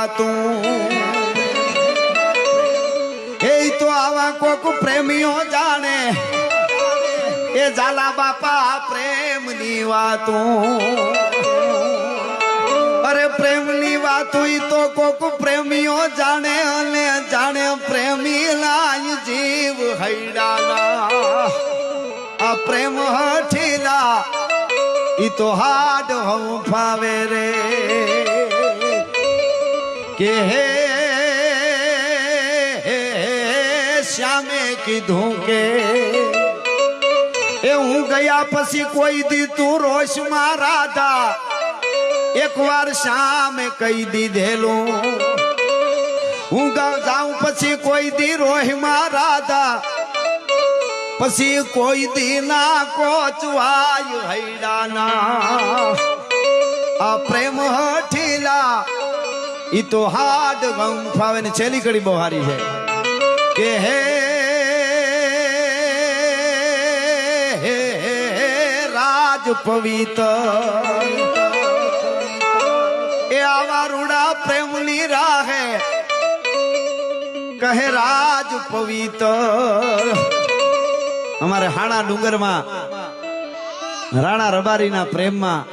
વાતું એ તો આવા કોક પ્રેમીઓ જાણે એ ઝાલા બાપા પ્રેમની વાતું અરે પ્રેમની વાતું ઈ તો કોક પ્રેમીઓ જાણે અને જાણે પ્રેમી લાય જીવ હૈડાના આ પ્રેમ હઠીલા ઈ તો હાડ હમ ફાવે રે કે હે શ્યામે કીધું કે એ હું ગયા પછી કોઈ દી તું રોષમાં રાધા એક વાર શ્યામે કહી દીધેલું હું જાઉં પછી કોઈ દી રોહિમાં રાધા પછી કોઈ દી ના કોચવાય હૈડાના આ પ્રેમ હઠીલા ઈ તો હાડ ગમ ફાવે ને છેલ્લી કડી બહુ હારી છે કે હે રાજ પવિત્ર એ આવા રૂડા પ્રેમની રાહે કહે રાજ પવિત્ર અમારે હાણા ડુંગરમાં રાણા રબારીના પ્રેમમાં